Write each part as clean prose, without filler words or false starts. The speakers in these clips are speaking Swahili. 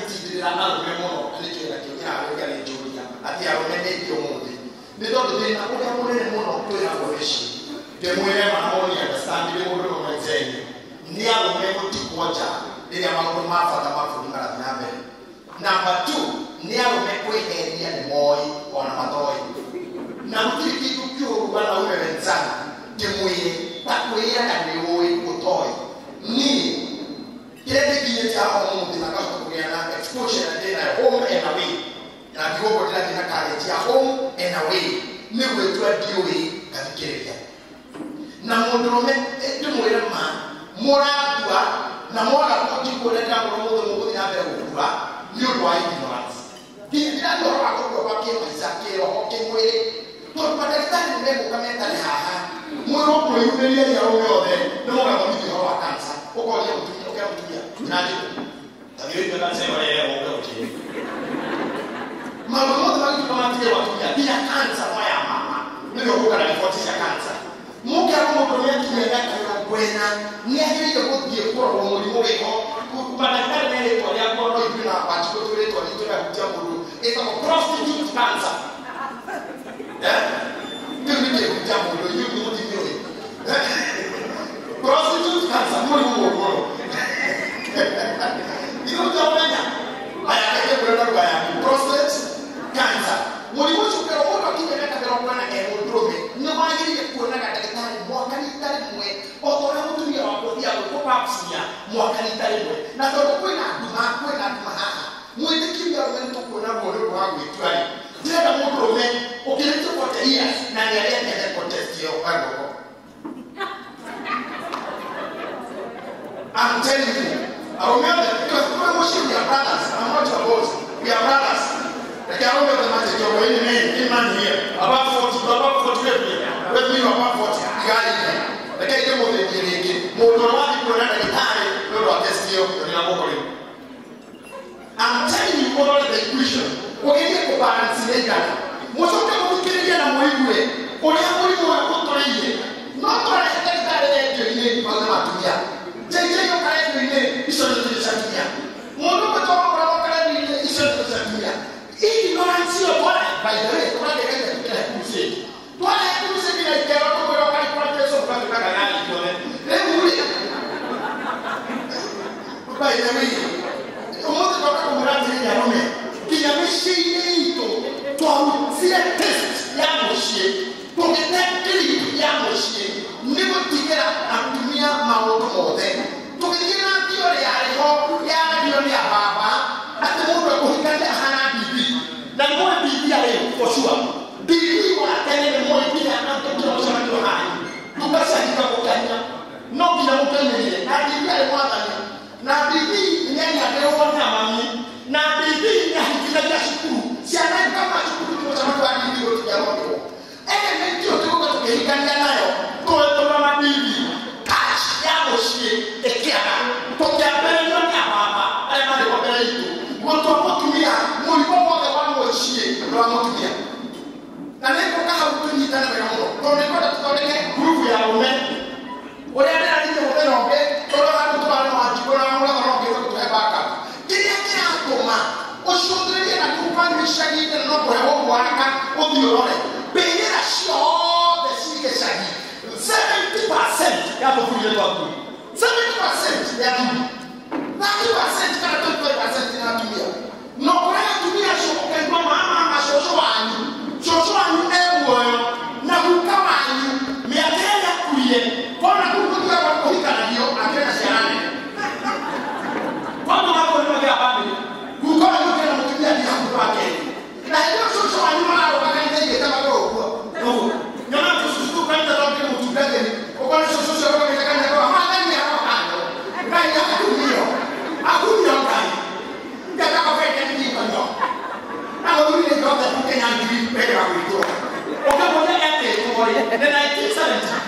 ti dira na lo memo ani ke na ke ya ga le jori ya ati ya me ne di o de ni do de na ko ya mo ne mo no to ya ko shi de mo ya ma mo ni understand de mo do mo zen ni ya lo memo ti ko ja de ya ma ko ma fa ta ma fu ngara na be number 2 ni ya lo me ko he ni ya moi ona ma toi na mtiki tu kyo bana ume wenzana de mo ye ta ko ya ka ni o ko toi ni kile kile cha home na kama kuona exposure na tena home and away na kioko kila kina kale cha home and away ni wetu adiwe katikele na mondrome etumwera ma mora kwa na mora kwa jiko leta kwa modo ya bere kwa ni odwa ignorance kila ndo kwa kwa kile zake o kemwele to padestani mbele kama tani haha moro kwa yule ya oyode no mora kwa mimi hawa kansa uko leo mtumia nani tabiwe kwa sema leo uko uchi mama moja wali kama tia watu ya bila kansa waya mama ndio kwa na ripoti ya kansa muke hapo mtumia kimega kwa kwena ni hiyo kwa die kwa mwalimu wako kubadilika na ile kwa yako ndio ina watu wote wetu walitoka kutia mulu ita kwa prostitute cancer ndio ndio kutia mulu hiyo ndio prostitute cancer mwalimu wako you don't know I have a brother prostate cancer when you should go over to the Carolina and will drop it no one is going to get a time more can you tell me or to be able to pop up here more can you tell me now the point I do not point at my when the king of men to put up on the wrong way try the more men okay to for the years now they are in the contest here I'm telling you I remember because we are brothers. I'm not your boss. We are brothers. Like I remember the message of any man here. About 40, with me about 40. Like I came over the more dramatic than the time. No, test you. I'm telling you all the equation. Okay, you go back and see that. Most of them will get in a way. Or every one put to you. Not to take that in the Jeje yo kaya dunia isodo tulisakia. Mungu kutoka kwa kaya dunia isodo tulisakia. Ignorance yo bwana by the way kwa kile kile kusema. Bwana kusema bila kero kwa kaya kwa peso kwa kaya nani tuone. Lemuri. By the way. Mungu kutoka kwa mradi ya Rome. Kinyamishi hito. Kwa sile test ya moshi. Kwa clip ya moshi. Nibo tikera atumia maoto mote. Tukijina tiori ya tiori ya baba. Ati mungu kuhikanja hana bibi. Na mwe bibi ya leo for sure. Bibi wa tele mwe bibi ya mtoto wa shamba wa hai. Tukasa hika kukanya. No kila mkanya ile. Na bibi ya mwana ni. Na bibi ni ya leo na mami. Na bibi ni hikija ya shukuru. Si anaye kama shukuru kwa shamba wa bibi wote ya moto. Ndio tuko tukihikanja nayo. Kwa mama bibi. Touch ya moshi ekiana. Tokea pele ni hapa. Ale mali kwa pele hiyo. Watu wapotumia mlipopo kwa moshi ndio wamotumia. Na niko kama mtu tena kwa moto. Tunakwenda tukaoneke group ya ume. Wale ndio ndio wale ngombe. Toro hapo tunaona wajibu na wala ngombe kwa baka. Kile kama oshodre na kupani shahidi na kwa hapo waka obiorore. Beyera sure the shike shahidi. 70% ya kufulia kwa kuni. 70% ya kuni. 30% kana 25% ya tumia. No kwa tumia shoka kwa mama shosho wanyu. Shosho wanyu ewo na kukawa wanyu. Miatenda kulie. Kona kukutia kwa kuhika na hiyo akena sharane. Watu wako ni wale ababe. Kukawa yuke na mtumia ni hapo kwake. Na hiyo shosho wanyu mara wakati kama kwa. No. Nyama tususu kwanza ndio mtugane. Kwa shosho shosho kwa kama kwa hali ya hapo. Ngai ya dunia. Hakuna ngai. Ndio kama vile ni ndio. Na wewe ni ndio kwa Kenya ndio peke yako. Ukamwona yake kwa the 1970.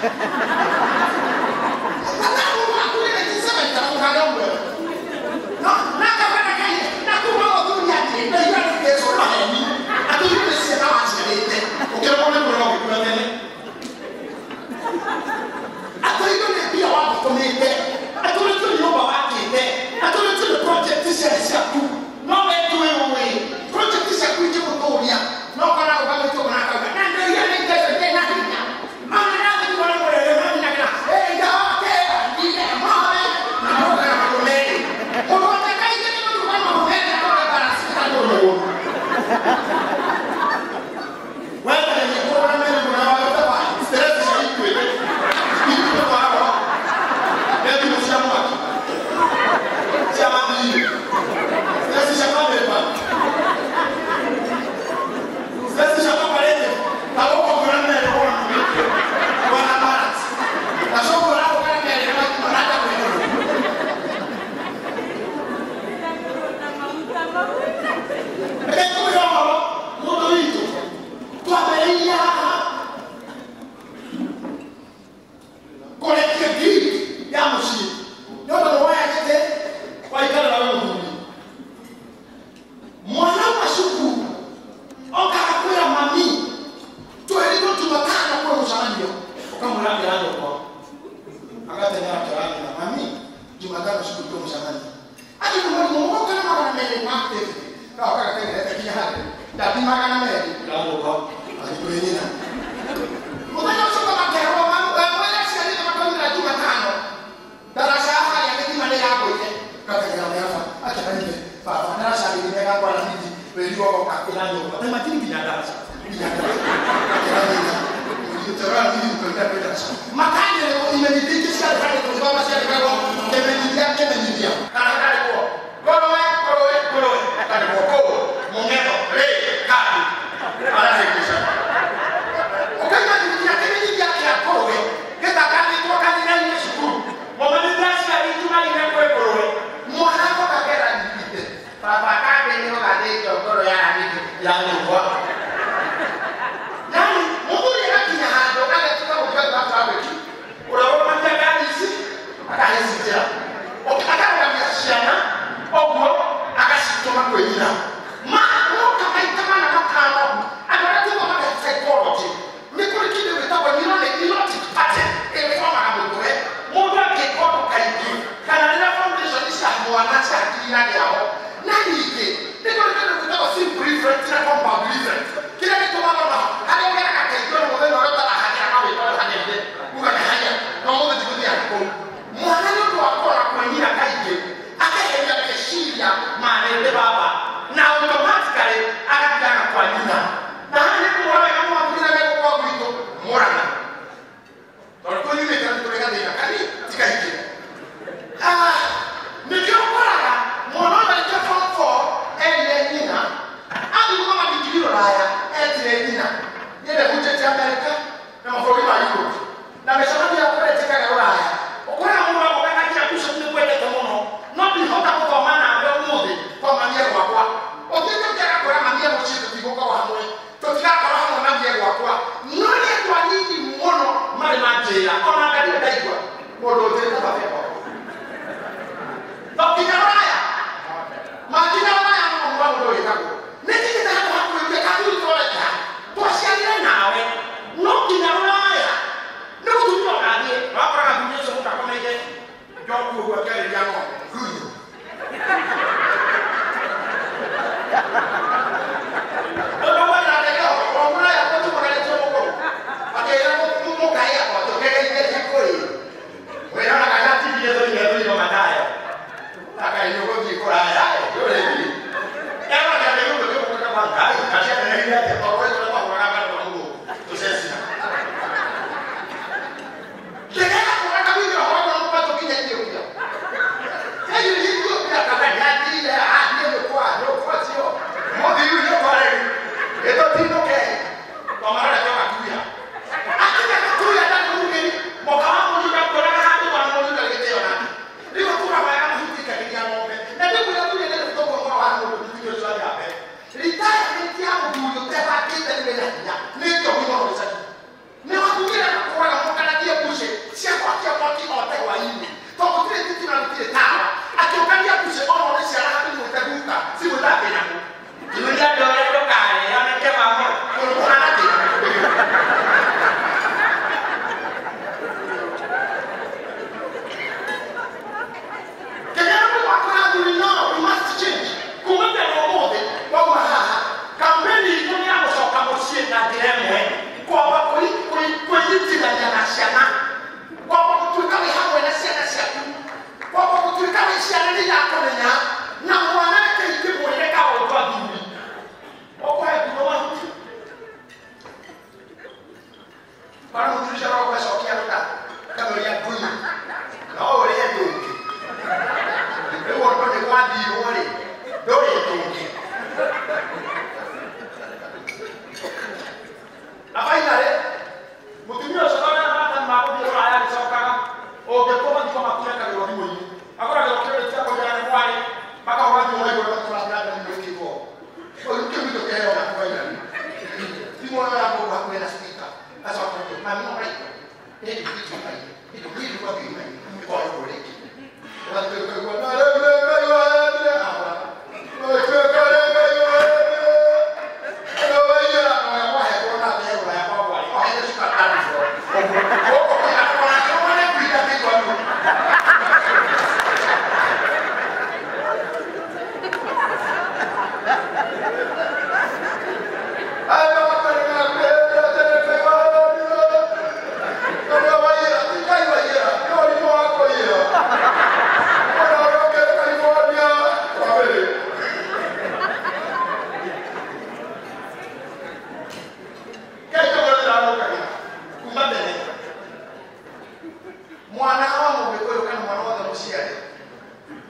mfano siku ndio mshamani. Hadi mmoja kana mara mbele mwake. Kwa kaka tena kia hapa. Tapi makana mbele. Ndio kwa. Alikuwa Mwana soka makero mambo wewe sikali kama kama Jumatano. Darasa haya yake mane yako ile. Kaka kama hapa acha nje. Papa darasa hili ni kwa na miji. Wewe kwa kakilani. Kwa makini bila darasa. Makanya imenipitia sana pale kwa sababu sasa kwa kemenidia. Kana kwa. Korowe. Kana kwa. Mungeto. Kadi. Anasema Okanya ni kemenidia kia korowe. Keta kadi kwa kadi ndani ya shukuru. Mwamanidasi alijuma ile kwa korowe. Mwana kwa kakera nipite. Papa kadi ni ngade kwa korowe ya nini? Ya ngwa.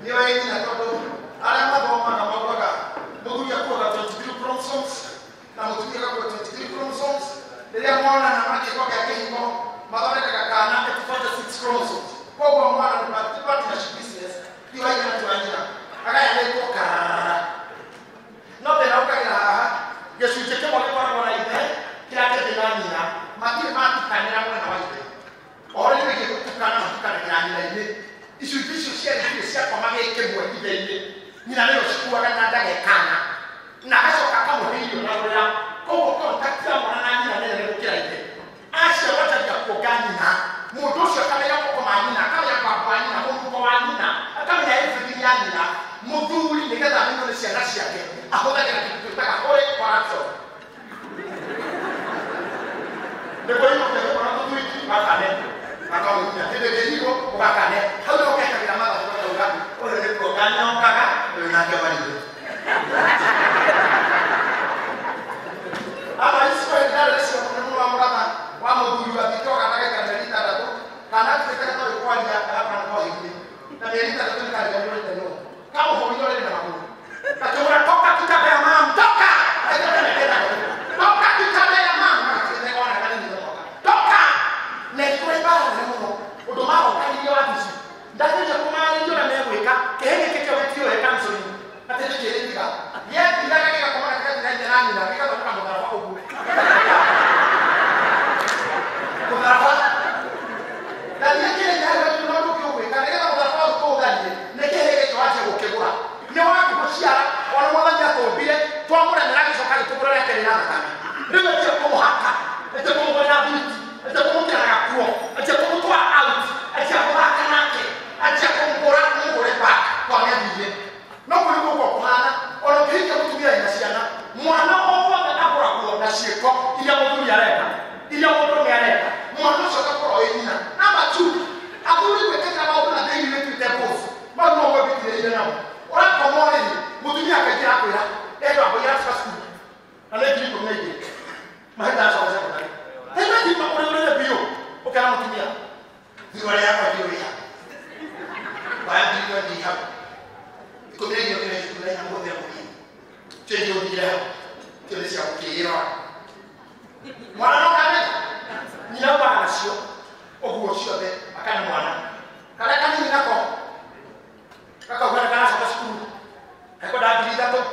Niyo yeye na toto. Ala mambo kama mboga. Mungu yakuwa 23 chromosomes na mtumika kwa 23 chromosomes. Ndio mwana na mke kwa yake hivyo. Madhara kakana akifanya 6 chromosomes. Kwa mwana ni partnership business. Ndio yeye anatuania. Akaya ndio kara. Note na ukagera Yesu cheke mwa kwa wana ide kila kitu ndani na mati kanira mwana wa ide. Ora ni ke tukana ndani na ide. Isu share ni sia kwa mage kebwa ide ide. Nina leo siku wana ndaga kana. Na kaso kaka mo hiyo na rola. Kwa contact ya mwana nani na nene kila ide. Asha wacha ya kugani na mudosha kama yako kwa manina kama ya kwa manina mungu kwa manina kama ya hivi duniani na mudhuri nikaza mimi ni sia nasi yake. Ahoda kila kitu tutaka kore kwa hapo. Ndipo hiyo kwa watu tuiti bakane. Akaona ndio hiyo bakane. Hapo ukaka kila mara kwa ugapi. Ole ni programu kaka ndio inakia bali. Ama hizo ndio sio kwa mwana wa mudhuri wa vitoka nataka kandelita hapo. Kana tutaka kwa ni hapa kwa hivi. Na ndelita ndio kandelita ndio. Kama huyo ile na mambo. Katura toka kitabu ya mama toka. Toka kitabu ya mama. Tunaona kama ni toka. Na kwa ibada na Mungu. Udumao kalio wapi? Ndani ya kumani ndio na mweka. Kehenge kike wetio ya kanso. Hata ndio ile ndiga. Yeye ndiga kaka kwa maana kaka ndio nani na kaka kwa mwana wako bure. Kuna rafa. Ndani yake ndio ndio ndio kiweka. Ndio kwa rafa kwa ndani. Nekele kwa acha ukegura. Ni wako kushia wana mwana yako bile tuamura ni rangi sokali tubura yake ni nani kana ndio ndio kwa haka ndio kwa mwana binti ndio kwa mwana yako ndio kwa mtu out ndio kwa kanake ndio kwa mbora pa kwa ndio na kwa hiyo kwa mwana wanapiga mtu bila inasiana mwana wao atakapora kwa na shiko ile mtu yareka ile mtu yareka mwana sio kwa yeye namba 2 abuli kweteka mambo na daily life temples mambo mambo bibi ile nao ora kwa mwana mutumia akaje hapo ya ndio hapo ya school anaje kwa nje mahada sawa sawa tena ni mambo yale bio ukana mutumia ni wale hapa bio ya baadhi ndio hapo iko ndio ile na mambo ya muhimu chenye ndio kile cha kukira mwana nokane ni hapa anasio oguo sio be akana mwana kala kama ni nako kaka kwa kana sawa school kwa dadi dato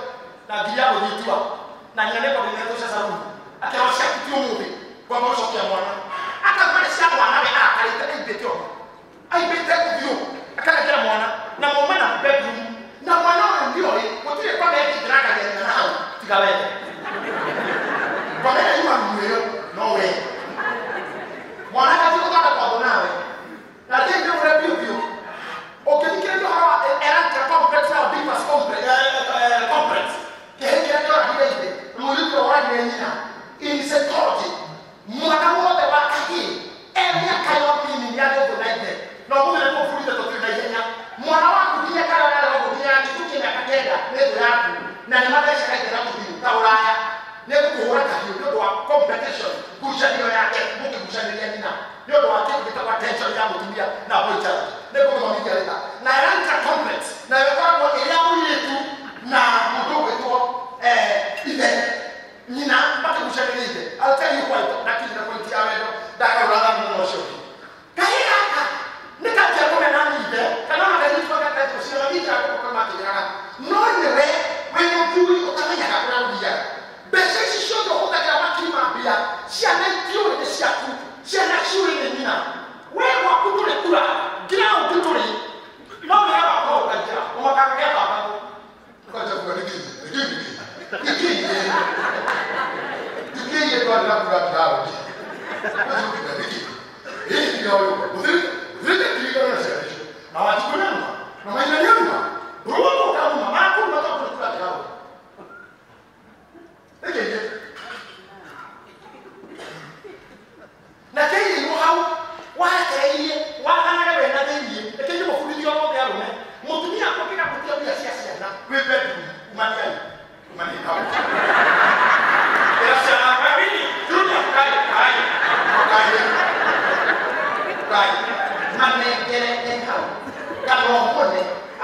na dia oditwa na nyane kwa ndio sasa huko akawasha kitu mubi kwa mwisho kwa mwana akafanya sawa mwana be akaleta ibetio aibeta kubio akala kila mwana na mwana na bedroom na mwana ndio mtile kwa yeye kidraka ya na hao tigawe kwa yeye yuma mweo no way mwana kazi kutoka kwa nawe na tendo ndio bio okikile ndio hawa era complex na big was complex kehenge ndio hadithi mulivyo wani yenyewe in psychology mwana wote wakati area kayo mimi ndio kunaide na mungu anapofuliza tokio na yenya mwana wangu ndiye kala wale wako ndiye kitu na katenda ndio yako na ni maisha kaida na kubi taulaya ndio kuhora hiyo ndio wa competition kushadio yake mungu kushadia nina ndio wa kitu kitakuwa tension ya mtumia na bocha ndio kwa mimi leta na ranka complex na kwa ile yetu na mdogo tu ile nina mpaka kushadia ile I'll tell you why lakini na point ya wewe daka wala mimi washoki kaira nikaja kwa nani ile kama magazeti kwa kata kusema hicho hapo kama kijana no ile wewe ujui utamenya hakuna rudia bese shishoto hutaka wakima bila sia na ndio ni sia tu sia na shule ni nina wewe wakutule kula kila ututule no wewe hapo ukaja umakaka hapa ukaja kwa nini kwa la kula kwa hii ndio vile kilikuwa na sisi na watu kuna na maana nyuma roho kama mako unataka kula kwa ndio na kile ni hao wakaie wakana wewe na ndio lakini mafundisho yao ya roho mtumia kwa kila kutia bila siasa na wewe umani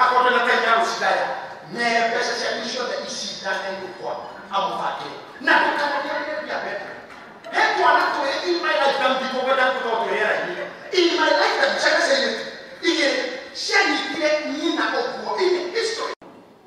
akɔdɔ na kanya osida ya na bɛsɛ sɛ issue the issue da na you kwa amfake na ka na dia bia better head one to in my life dan bi ko da ko to here in my life that check say it share it ni na obo in history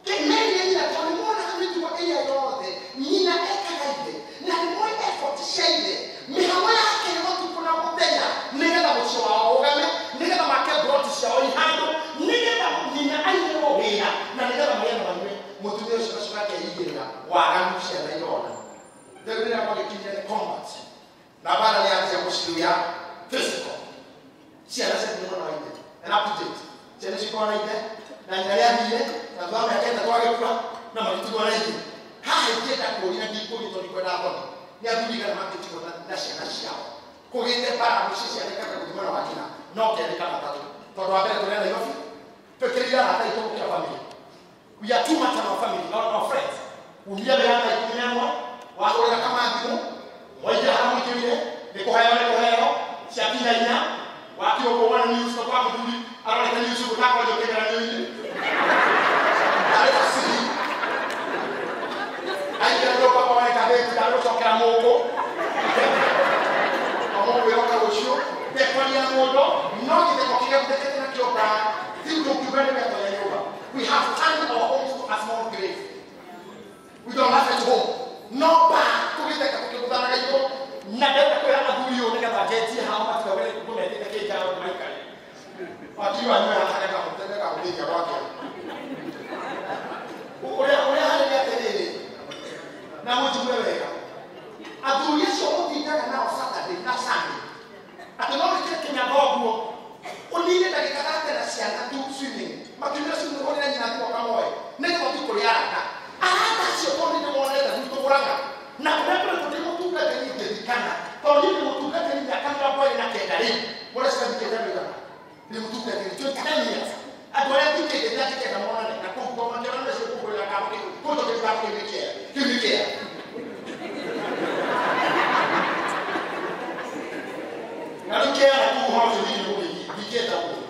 ke many na to mo na mi to e ya do de ni na e ka ide na mo effort share it mi ha mo ya ke mo to ko na mo benya nigga da mo so a o ga me nigga da ma ke brought to show in hand nigga da ni na ai mo we ya na nigga da mo ya na mo to de so ka ke ide na wa ga mo share na yo na de we na mo ke kinye combat na bana ni ati mo shiru ya physical si ala se mo na ide and up to date se ne si ko na ide na nyalia bile na ba me akenda kwa kwa na mo tu na ide ha ide ta ko ina di ko ni to ni ko da ko ni abudi kana ma ke ti ko na shia ko ide para mo sisi ale kaka ko na wakina no ke ale kaka tatu to do abele to na yofi to ke ya na ta ito kwa family we are too much of our family not our friends umbia be ana ikinyamwa wa ko na kama ndimo moja hamu kile ni ko hayo si apina ina watu wako wana news kwa kwa kuduli ana ka news kwa kwa joke na nini ale kasi ai ndio kwa kwa ka beti ndio kwa moko we oka osho de kwani ya modo no ni ko kia kutete na kioba tingo kubele kwa ya yoba we have turned our homes to a small grave we don't have it home no ba kulite ka kukutana kayo na dada kwa ya aduyo ni ka jeti ha ma ka wele ko mete ke ja o mai kai ati wa ni ha ka kutete ka uli ya wake ule hali ya tele na mtu wewe adu yeso odi daga na Saturday na Sunday atono ke kenya gogo oni ne daga kata na siana tu swimming makina swimming oni na nyina kwa kamoe ne ko tu ko yaka ata sio oni ne wona da tu kuranga na kwa to te mutu ka ni dedikana to ni mutu ka ni akanga boy na ke dari wala sa ke dari da ni mutu ka ni to tani adora tu ke da ke da mona na ko ko ma na se ko ya ka ko to ke ba ke ni ke I don't care who has to be get that way.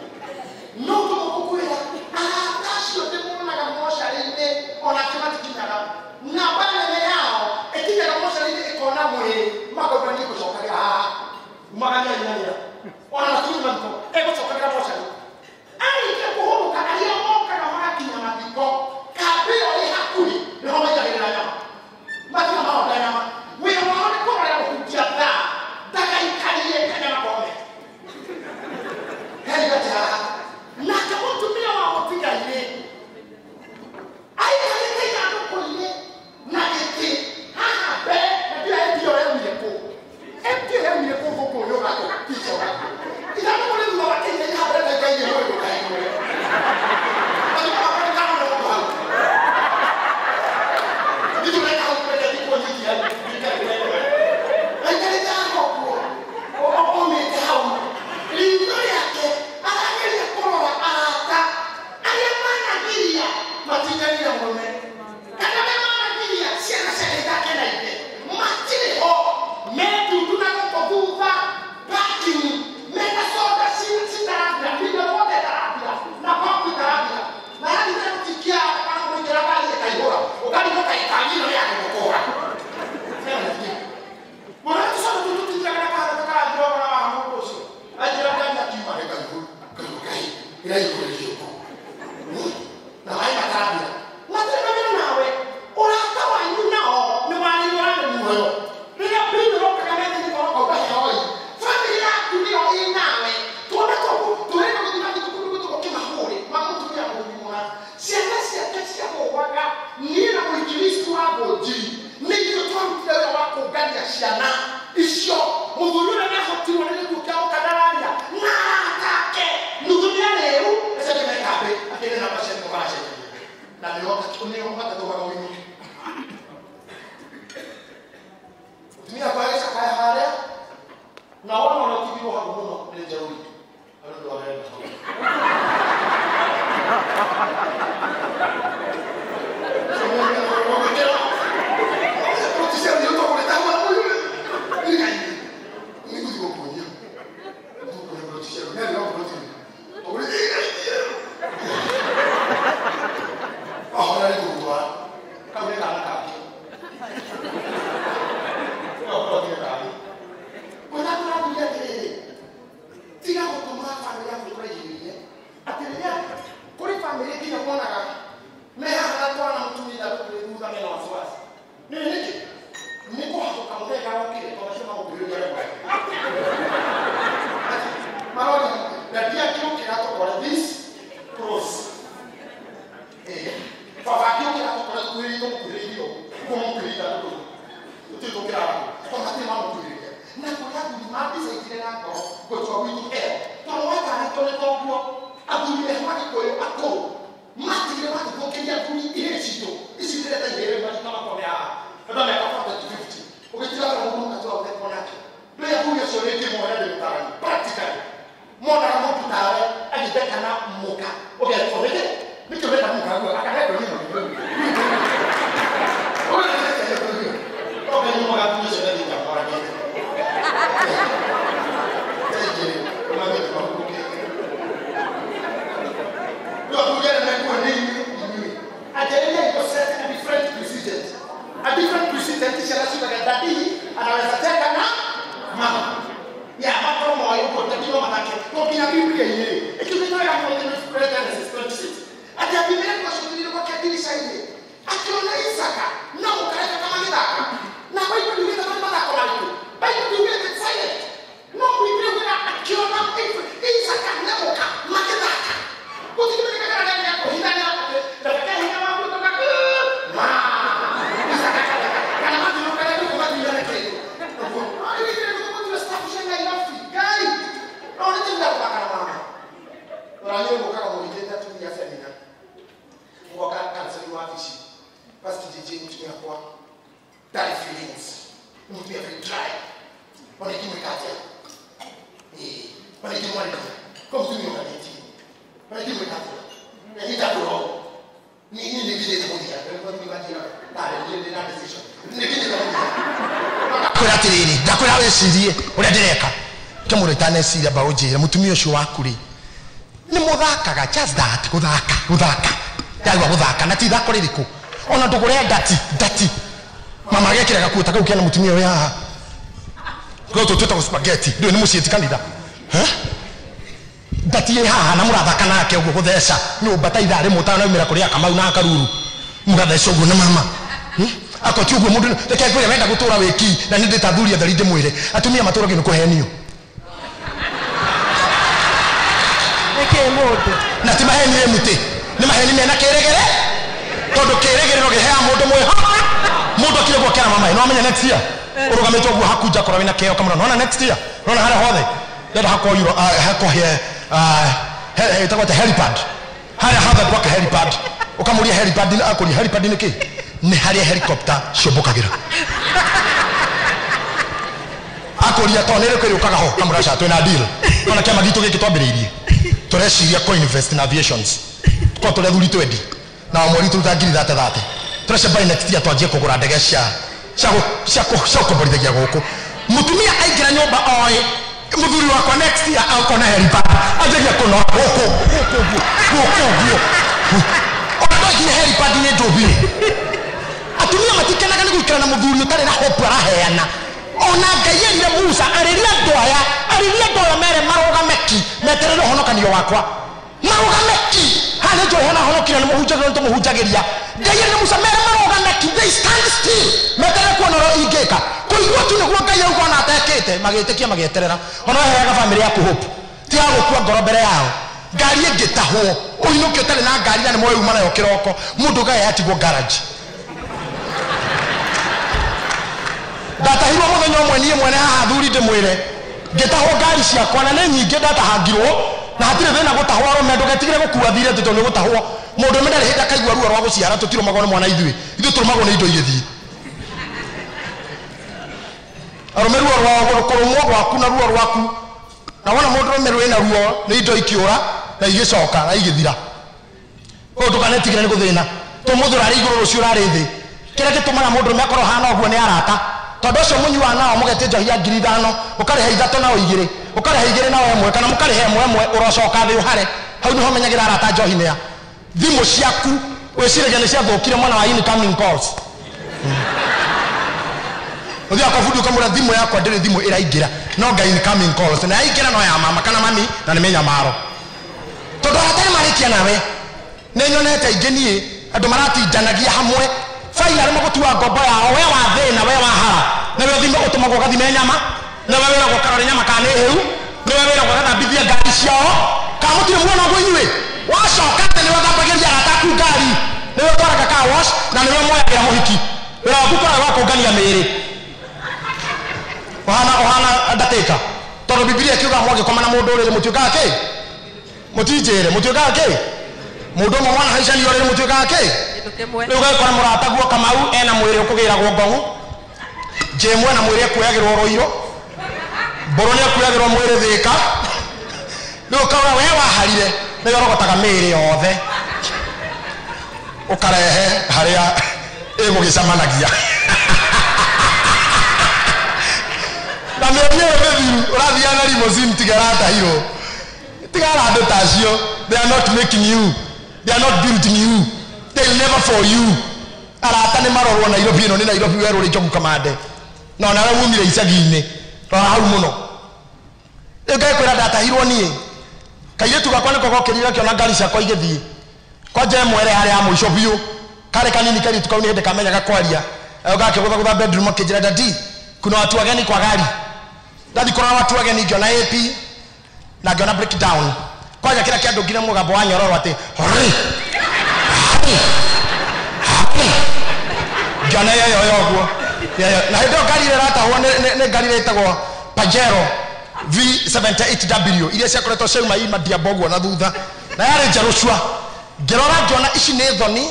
No to kukuya. That's your demo na mosha ile ona kama tikina. Na bale yao ekija na mosha ile ikona mwe mako kwa niko shoka maganya nyanya. Ona tuma mko. Eko shoka na mosha. Ai ke kuhuru ka aliyomoka na maki na matiko. Kabio ile hakuli. Ni hoja ile nyama. Maki na hawa nyama. Wewe waone kwa ya kutia da. Daga ikalie kana mabome. Heli kata na kama tumia wa kupiga ile. Ai kale kana kwa ile na eti be na pia eti yo mlepo. Eti yo mlepo kwa yo hapo kisha wapi. Ila kwa nini wa Kenya ni hapa na Kenya yo yo kai yo. Bali kwa kama ndo kwa. Ndio na hapo kwa ndio kwa nini yani. Oh, I don't know. Come here, come here. No, come here. When I'm not here, Tia will come out family after crazy. I tell you, put it family in one. May have not one to me that will do that in our source. Nico has to come back out here. The dear king cannot call this cross. For a king cannot call it radio. Come to the ground. Now, what is a general call? Go to a winning air. Don't want to tell it all. I will be a money for you at home. Matty, you want to go get your food in Chito. Is it that here? But come up on the hour. I don't have 50. We tell a woman to have that one. Play a fool so they more than time. Practically. More than a month now, and they cannot mocha. Okay, for it. Make a better mocha. I can have you. Okay, you want to use it. A different president is a Gitahi, and I was a second now. Yeah, but from all you put the Dinomatic, talking a Biblia. It will be very important for the president is 26. And there will be many questions to look at this idea. Actually, Isaka, no, I come on. Now, why do you get a man? Why do you get it silent? No, we will not kill them. Isaka, no, Makaka. What do you mean? Siri ora dereka kemuretane siri baojera mutumio sho wakuri ni muthakaga just that guthaka yagwa guthaka na ti thako ririko ona ndugure dati mama gekira gakuta kau kiana mutumio ya ko tuta spaghetti ndio ni musieti kandida dati ye haha na murathaka nake ugo guthesha nyumba ta ithare mutana umira kuria kamau na karuru mugathesha ugo na mama akoti ugo mundu reke kwire wenda gutura wiki na ninde tathuria tharinde mwire atumia matura gino kuhenio reke mundu na ti maheni muti ni maheni mena kiregere todo kiregere no gihea mundu mwe mundu akire gwa kera mama no amenya next year urugamitwo gwa hakuja kora wina keo kamera no next year no hara hothe ndio hako euro hako he itakwata helipad hara hothe kwa helipad ukamuria helipad akuri helipad ni ki ni haria helicopter shobokagira akoria tonere ko yukaga ho kamurasha twina deal ona kama gitu giki twambiriirie tureciria ko invest in aviations ko tole thuri twendi na omori tutangiri thate turece by next year twanjie kugura ndege cia kuborithagia guku mutumia aingira nyumba oi muthuri wakwa next year akona helipad ajegia kuno guku ona ngi helipad ni ndobire atumia matikenaga ni gwikara na muthuri utari na hope araheana ona ngayerire Musa ariria ndoya mere marogameki meterere honokanio wakwa marogameki hale jo hona honokira ni muhunjagira nto muhunjagiria ngayerire Musa mere marogameki they stand still meterere kuona ro ingeka kuigwa tu niguo ngai ugo na atekete magitekia magieterera ona heaga family yaku hope ti ago kwa ngoro mbere yao ngari ingitahwo uinuke utari na ngari na ni moyo umana yo kiroko mundu gae atigwo garage datahirwo muthenya umwe nie mwene haha thuri ndimwire ngitahwo ngari ciakwa na ni nyingi datahangirwo na hatire thina gutahwo ro mendo getigire gukua thire tito ni gutahwo mundu mendari hinda kaigwa ruo rwa guciara tutiro magone mwana ithui turumagwo ni indo igithii arume ruo rwa kurumwo rwaku na ruo rwaku na wona mundu rumeru ina ruo ni indo ikiura na igicoka na igithira undu kanetigire ni guthina tumuthura ari iguru rucio rari thi kira gitumana mundu mekoro hana oguo ni arata todo cio munyua nao mugete njohia 5,000 ukareha 3 nao 2 ukareha 2 nao 1 kana mukareha 1 urocoka thi uhare hau niho menyagira arata njohi nia thimo ciaku weciragia nĩ ciathũkire mwana wa incoming calls uthi akafudu kamura thimo yakwa ndĩrĩ thimo ĩraingĩra no nga incoming calls na yaingĩra no ya mama kana mami na nĩ menyamaro tondũ atarĩ marĩkia nawe nĩ nyonete ingĩ niĩ andũ maratindanagia hamwe faila arĩ mũgũtua ngombo yao we wa thĩna we wa hara nĩwe thimo ũtũmagwo gathime nyama nĩwe wĩragwo karore nyama kana nĩ hĩu nĩwe wĩragwo gathambithia ngari ciao kana mũtirĩ muona ũguo inyuĩ wacoka nĩwe thambagĩria arataku ngari nĩwe twaraga car wash na nĩwe moyagĩra mũhiki wĩra waku koragwo wa kũngania mĩĩrĩ ohana ndatĩka tondũ Biblia ikiuga mwangĩkoma na mũndũ ũrĩrĩ mũtuĩkaga kĩ mũtinjĩre mũtuĩkaga kĩ mũndũ ũmwe mwana haicani ũrĩrĩ mũtuĩkaga kĩ rĩu gagĩkora mũrataguo Kamau ena mwĩrĩ ũkũgĩragwo ngong'u Jemwe na mwĩrĩ ekuoyagĩrwo Roiro Mbũrũ nĩ ekuoyagĩrwo mwĩrĩ Thĩka rĩu kaura we waharire nĩ yorogotaga mĩĩrĩ yothe ũkarehe harĩa ĩgũgĩcamanagia na mĩĩrĩ mĩthiru ũrathiaga limousine tigaratahirwo tigara andũ tacio they are not making you they are not building you they will never for you arata nĩ marorwo Nairobi ĩno nĩ Nairobi werũ rĩ Njogu Kamande no nawe mumire icagi-inĩ rora hau mũno ĩngĩkwĩra ndatahirwo niĩ kairĩtu gakwa nĩko gokĩrire kĩona ngari ciakwa igĩthiĩ kwa Jemwe harĩa ya mũico biũ karĩ kanini kairĩtu kau nĩ hĩndĩ kamenyaga kwaria gakĩgũthagũtha bedroom akĩnjĩra dadi kuna watu wageni kwa gari dadi kuna watu wageni ngiona AP na ngiona breakdown kwaja kila kĩandũ ngire mũgambo wa nyororo atĩ ngiona yoguo na hĩndĩ ngari ĩratahwo nĩ ngari ĩtagwo Pajero V78W iria ciakoretwo ciauma Diabogo na thutha na yarĩ njerũcua ngĩrora ngiona ici nĩ thoni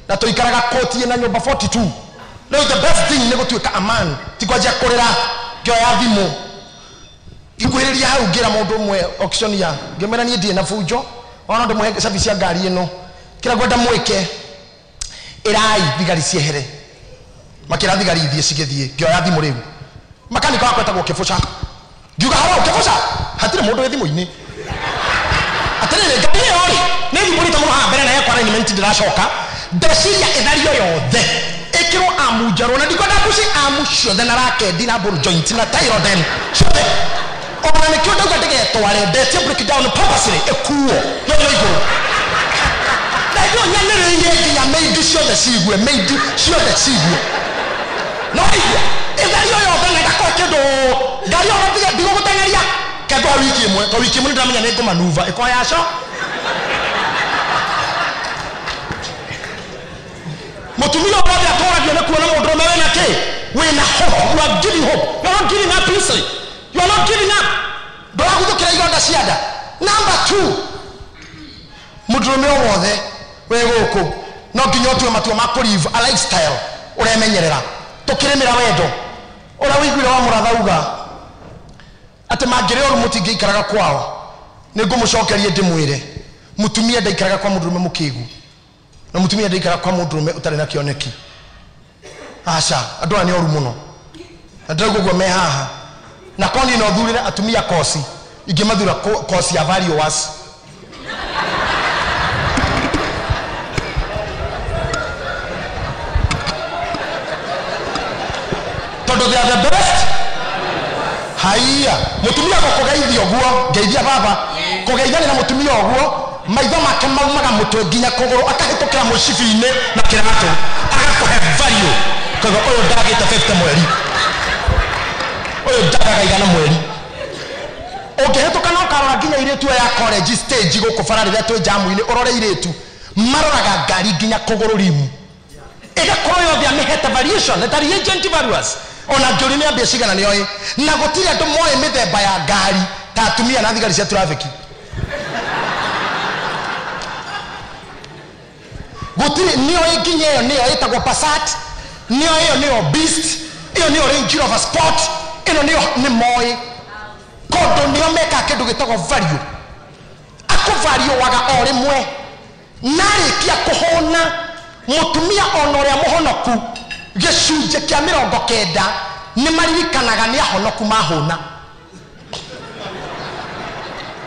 na tũikaraga koti na nyũmba 42 no the best thing nĩ gũtuĩka aman ti kwanjia kũrĩra ngĩoya thimũ ngĩkuhĩrĩria hau ngĩra mũndũ ũmwe auction ya ngĩmera niĩ ndĩ na bunjo ona ndĩmũhe service ya ngari ĩno kĩrĩa ngwenda mwĩke ĩrai thigari ciehere makĩra thigari ithiĩ cigĩthiĩ ngĩoya thimũ rĩu makanika wakwa etagwo Kĩbũca ngiuga haro Kĩbũca hatirĩ mũndũ wĩ thimũ-inĩ atĩrĩrĩ ngari ĩyo rĩ nĩ thimũ rĩta mũno haha mbere na yakwa arrangement ndĩracoka ndeciria ĩthario yothe ĩkĩrwo amu njerũ na ndikwenda kuci amu ciothe na rakendi na ball joint na tyroden ciothe ona nĩkĩo ndauga ndĩgetware ndetie breakdown purposely ĩkuo yoyo igũrũ na ndio nyanĩrĩire nginya meidi ciothe ciigue meidi ciothe ciigue no igua ĩthario yothe na ndakorwo kĩndũ ngari yothe ndigũgũteng'eria kendo wiki ĩmwe nĩndĩramenya nĩ ngũmanuva ĩkoyaco mutumia wothe atwaragio nĩ kuona mũndũ ũmwe wĩna kĩ wĩna hope you are giving hope you are not giving up easily you are not giving up ndũraguthũkĩra igonda cia nda number 2 mũndũrũme o wothe wĩ gũkũ no nginya ũtue matua ma kũlive a lifestyle ũremenyerera tũkĩrĩmĩra wendo ũrĩa wĩiguire wa mũratha uga atĩ mangĩrĩ oru mũtingĩikaraga kwao nĩ ngũmũcokerie ndĩmwĩre mũtumia ndaikaraga kwa mũndũrũme mũkĩgu na mutumia ndaikara kwa mũndũrũme ũtarĩ na kĩoneki aca andũ aya nĩ oru mũno na ndĩrauga ũguo me haha na koni no thurire atumia kosi ingĩmathura kosi ya valuers tondũ they are the best haiya mutumia gũkũgeithia ũguo ngeithia baba kũgeithania na mutumia ũguo maitho make maumaga mũtwe nginya kũgũrũ akahĩtũkĩra mũcibi-inĩ na kĩratũ agakũhe value koguo ũyũ ndagĩte 50 mweri ũyũ ndagaga igana mweri ũngĩhĩtũka na ũkarora nginya irĩtu ya college stage gũkũ bara rĩrĩa twĩ jamu-inĩ ũrore irĩtu maroraga ngari nginya kũgũrũ rimu ĩgakorwo yothe amĩhete variation nĩ ta reagent valuers ona ngĩũri nĩ ambia cigana nĩoĩ na gũtirĩ andũ moĩ mĩthemba ya ngari ta atumia na thigari cia traffic gũtirĩ nĩoĩ nginya ĩyo nĩyo ĩtagwo Passat nĩyo ĩyo nĩyo Beast ĩyo nĩyo Range Rover Sport ĩno nĩyo nĩ moĩ kondo nĩyo meka kĩndũ gĩtagwo value akũvariũwaga o rĩmwe narĩkia kũhũna mũtumia ona ũrĩa mũhonoku gĩcunjĩ kĩa 90 nĩ maririkanaga nĩ ahonoku mahũna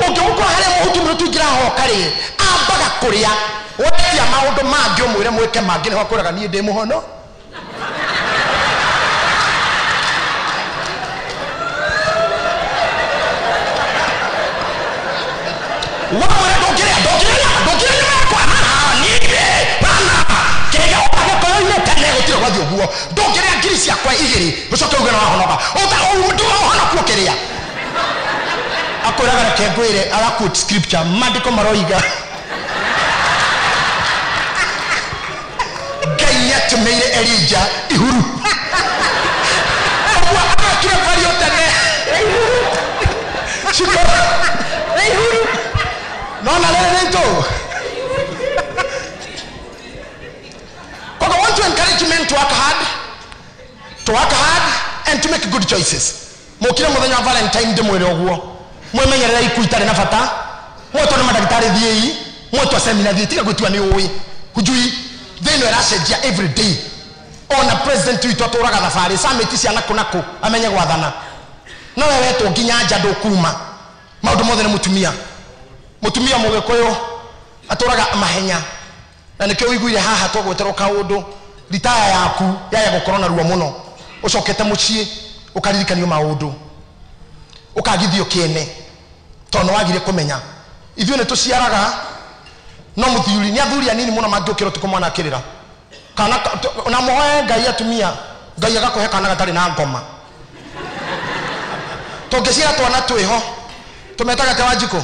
ũngĩmũkora harĩa mũhutu mũrũtu ingĩrahoka rĩ ambaga kũrĩa we maundu mangi umwire mwike mangi ni wakuraga nie ndi muhono wamwire ndukiria kwa niye bana kega ukagekora ine tene gutire gwathi uguo ndukiria ngiri ciakwa igiri ucoke uge na wahonoka ndu wahonoka ukiria akoraga reke ngwire ara quote scripture mandiko maroiga Ngai atumeire Elijah ihuru ogwa akire vario tene chiko ihuru no na lele to I want to encourage men to work hard and to make good choices mukire muthenya Valentine de mwere ogwo mwemenyerera ikuitare na fata mweto na madagitari thiei mweto seminar thiei tiga gwetua ni uwi hujui they know rashedia every day on a president witu aturaga thafari samiti cia nakunako amenye gwathana no wewe to nginya nja ndukuma maundu mothe ni mutumia mugikoyo aturaga mahenya na nikyo wiguire haha twagweterwo kaundu ritaya yaku yaya gukorona ruo muno ucokete mucii ukaririkanio maundu ukagithio kiene tono wagire kumenya ithuĩ nĩ tũciaraga no mũthuri nĩ athuri anini mũno mangĩũkĩra ũtukũ mwana akĩrĩra kana na mũhoe Ngai atumia Ngai agakũhe kana gatarĩ na ngoma tũngĩciara twana twĩho tũmetaga ta Wanjikũ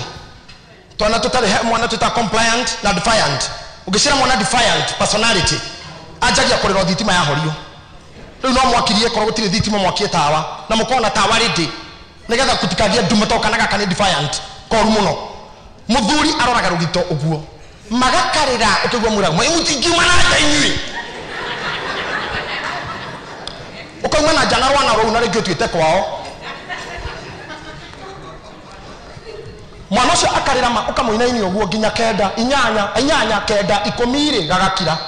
twana tũtarĩ mwana tũta compliant na defiant ũngĩciara mwana defiant personality ajagia kũrĩra thitima yahorio rĩu no mwakirie korwo gũtirĩ thitima mwakie tawa na mũkona tawa rĩndĩ nigetha kutikagia ndumato kana gaka ni defiant koru muno muthuri aroraga rugito uguo magakarira ukigwa murago mwe mutingima na daini ukauma na jana wana ro unare gyotuite kwao mwana ucio akarira ma ukamuinaini uguo ginya kenda inyanya kenda 10 gagakira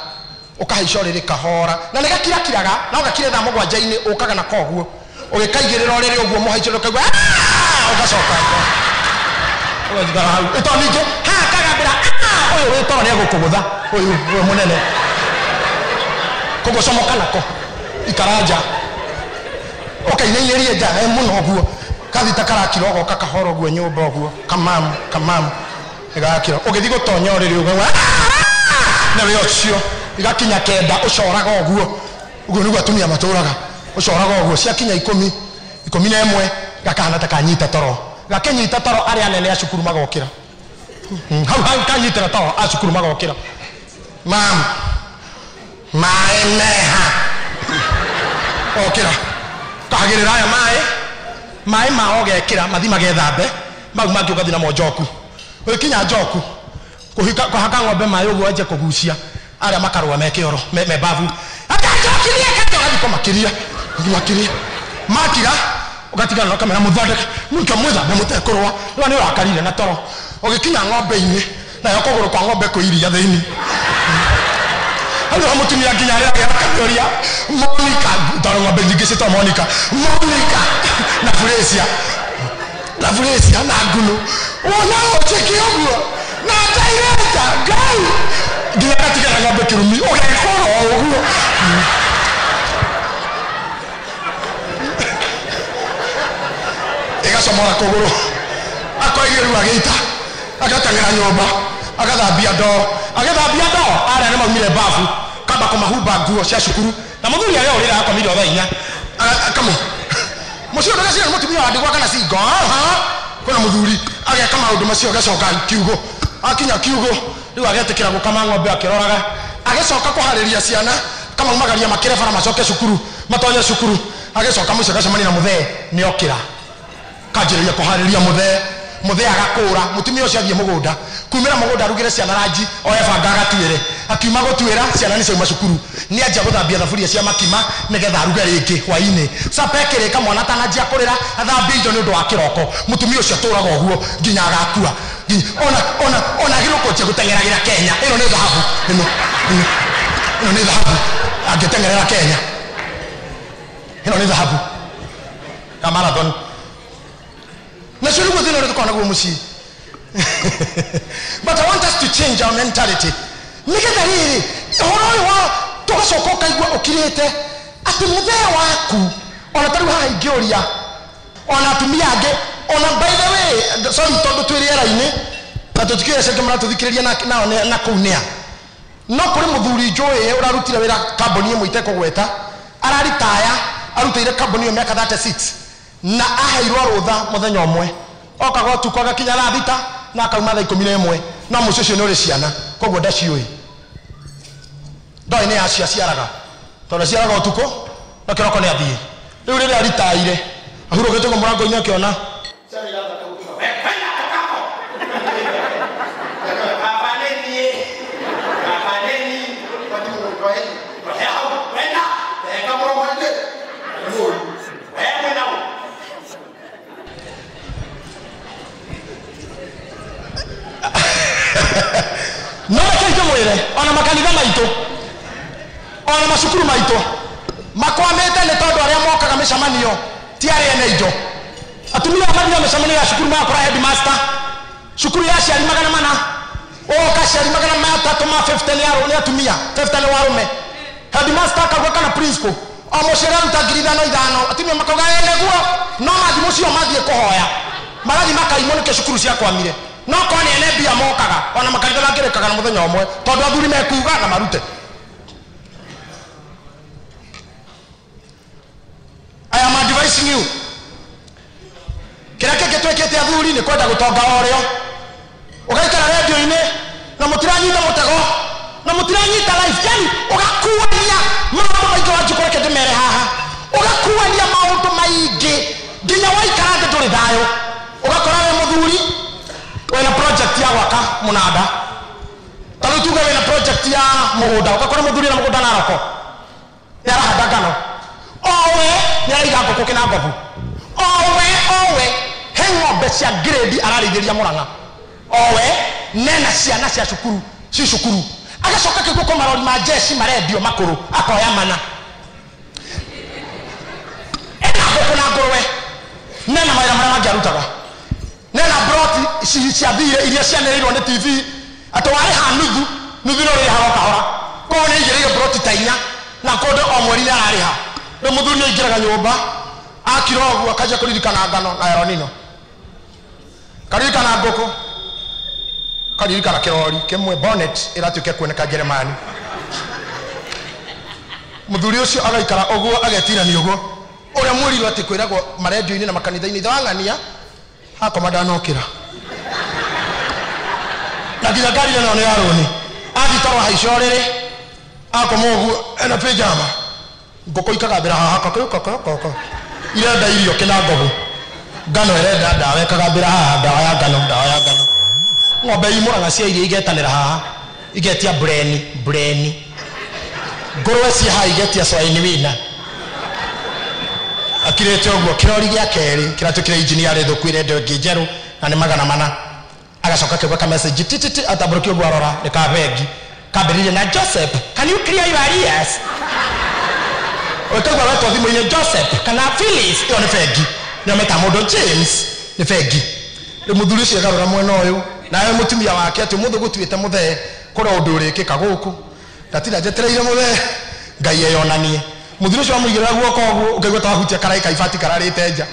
ukahicorere kahora na negakira kiraga na ugakire tha mugwanja-ini ukaga na koguo ugikaigirira orere uguo muhaiciro kagwa ugacoka ugajigara hau itoninge ha kagambira uyu witoro ni agukugutha uyu munene kugucomoka nako ikaraja ukainainerie nja muno uguo kathita karakira ugoka kahora uguo nyumba uguo kamamu igakira ugithii gutonya orere ugawa na we ocio igakinya kenda ucoraga uguo niguo atumia maturaga ucoraga uguo ciakinya 11 gakana ta kanyita toro gakenyita toro ari anene a cukuru magokira hau kanyita toro a cukuru magokira mam maeneha okira kahagirira ya mai maogekira mathi magethambe mau mangiugathi na mojoku ukinya joku kuhika ng'ombe mai uguo aje kugucia aria makarwa mekioro mebavu akajokiria kato makiria makira ugatigana na kamera muthondeke mwika mwithambe mutekurwa no ni urakarire na toro ugikinya ng'ombe-ini na yokoguru kwa ng'ombe kuiria thiini hano mutumia nginya ria gakaria Monica toro ng'ombe nyingi cito Monica na Flesia na ngunu wona ocheki uguo na director Ngai nginya katigana ng'ombe kirumi ugekoro uguo somora kogoro akoigeru agita agatangera nyomba agathambia ndo ara ne maumire bafu kaba kumahumba nguo cia cukuru na muthuri ayo rira akomire othaina kamo mucio ndaga cia mutumia wa ndigwa kana singo kuna muthuri ageka maundu macio gacoka kiugo akinya kiugo riu agetekera gukama ng'ombe akiroraga agecoka kuhariria ciana kama umagaria makire bara macoke cukuru matonye cukuru agecoka mucio gacemani na muthee ni okira kajiria kuhariria muthe agakura mutumia ucio athie mugunda kumira mugunda arugire ciana ranji oyebanga agatuire akiuma gutuira ciana ni ciauma cukuru ni anja guthambia thaburia cia makima nigetha aruge ringi hwaini sapekere ka mwana tanajia kurira athambia indo ni undu wa kiroko mutumia ucio turaga uguo nginya agakua ona giruko je gutengeragira Kenya ino ni dhahabu ino ni dhahabu angetengerera Kenya ino ni dhahabu ka marathon na sio nguo zile ndio tuko na musi but I want us to change our mentality nigetha riri horo wa tugacoka kaigua ukirite ati muthee waku ona taru haha ingioria ona atumia ange ona by the way sorry tondu twiriera-ini na tutikire ceke mara tuthikiriria na kuunea no kuri muthuri njoe urarutira wira kamboni imwe iteko gweta araritaya arutire kamboni yo miaka 36 na aheirwo rutha muthenya umwe okaga tuko agakinya ra thita na akauma thaa 11 no mucio cio ni uri ciana koguo ndaciui ndoi ni acia ciaraga tondu ciaraga utuko na kiroko ni athie riu riri aritaire ahurugite ko murango-ini akiona no reke mwire ona makanitha maitu ona macukuru maitu makwamete ni tondu aria mokaga micamanio ti aria ene indo atumia mathia micamanio ya cukuru makora headmaster cukuru ya ciari 400 oka ciari 300 ma 50 ni atumia 50 ni warume headmaster akauga kana principal amucera ruta 5,000 atumia makauga eneguo no mathi mucio mathie kuhoya magathi makaimwo nike cukuru cia kwamire no kone ene bia mokaga ona makanitha mangirekaga na muthenya umwe tondu athuri mekuga na marute I am advising you kira keke twekete athuri ni kwenda gutonga oreo ugaikara radio-ini na mutiranyita mutego na mutiranyita life yani ugakuania maundu maingi wanjukore ndimere haha ugakuania maundu maingi nginya waikara thi nduri thayo ugakora we muthuri wena project ya gwaka munada taru tuga wena project ya mugunda ugakora muthuri na mugunda naroko ni arahanda ngano owe ni araiga ngũkũ kĩnangobu owe he ng'ombe cia grade ararĩithĩria Mũrang'a owe nena ciana cia cukuru ci cukuru agacoka kĩguo kwa marori ma jeshi marendio makũrũ akoya mana ena ngũkũ na ngũrũwe nena mawĩra marĩa mangĩ arutaga nena broti cia thirĩ iria cianĩrĩirwo nĩ TV atĩ warĩha nuthu no rĩrĩhaga o kahora koguo nĩ aigĩrĩire broti ta 4 na kũndũ o mweri nĩ ararĩha rĩu mũthuri nĩ aingĩraga nyũmba akira ũguo akajia kũririkana ngano na heronino karirikana ngũkũ karirikana kĩrori kĩmwe bonnet ĩratuĩka kuoneka Njeremani mũthuri ũcio agaikara ũguo agetirania ũguo ũrĩa mwĩrirwo atĩ kwĩragwo marendio-inĩ na makanitha-inĩ ithe wang'ania akoma ndanokĩra na nginya ngari ĩno nĩ ya rũni athitarwo haica ũrĩrĩ akoma ũguo ena pĩjama ngũkũ ikagambĩra haha koko irenda irio kĩnangobu ngano ĩrenda ndawa ĩkagambĩra haha ndawa ya ngano ng'ombe imũraga cia iria igetanĩra haha igetia breni ngũrũwe cia haha igetia cwaini wina akirĩte ũguo kĩrori gĩa kerĩ kĩratũkĩra injini yarĩ thũku ĩrenda ĩngĩ njerũ na nĩ 400 agacoka kĩgwa ka message tititi atabũrũkia ũguo arora nĩ ka bengi kambĩrĩria na Joseph can you clear your ears Otagwa watu thimu-inĩ Joseph kana Phyllis iyo nĩ bengi nĩ meta mũndũ James nĩ bengi rĩu mũthuri ũcio agarũra mwena ũyũ nawe mũtumia wake atĩ mũthũ gũtuĩte mũthee kũrĩa ũndũ ũrĩkĩka gũkũ ndatinda njetereire mũthee Ngai eyonanie mũthuri ũcio amũigĩrĩra guoko ũguo ũkaigua ta wahutia karaika ibati kararĩte nja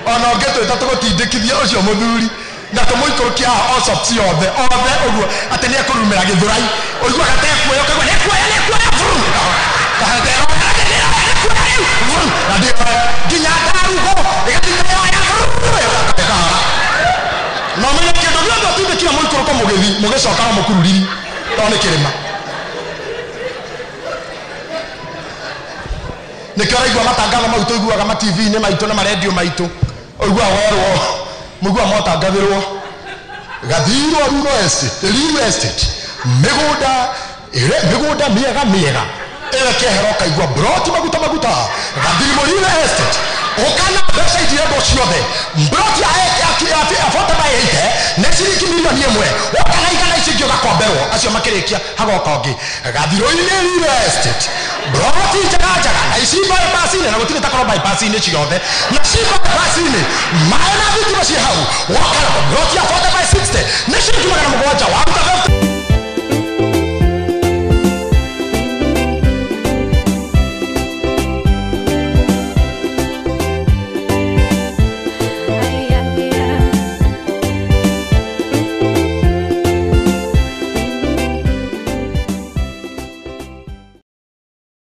ona ũngĩtwĩta tũgũtindĩkithia ũcio mũthuri na tũmũikũrũkia haha osop ciothe ũguo atĩ nĩ ekũrumĩra gĩthũrai ũiguaga tekuoya ũkaigua nĩkuoya nginya ndarugũ ĩgatinda no menye kĩndũ gĩothe ũtindĩkira mũikũrũko mũgĩcokaga mũkururiri to nĩ kĩrĩma nĩkĩo ũraigua matangatho mau tũiguaga ma TV-inĩ maitũ na marendio maitũ ũiguaga werwo mũigua motangathĩrwo gathirwo Rural Estate mĩgũnda mĩega ĩrĩa kĩehera ũkaigua broti maguta gathirwo Rural Estate ũkana mbeca itirendwo ciothe broti afota baĩte nĩ ciringi milioni 1 ũkana igana icio ingĩ ũgakomberwo acio makĩrĩkia hagoka ũngĩ gathirwo Rural Estate broti jaga na isi bypass ni na gutire takoro bypass ni ciothe na si bypass ni maana vitu basi hau wakala broti ya 40 by 60 ni shilingi 700 wa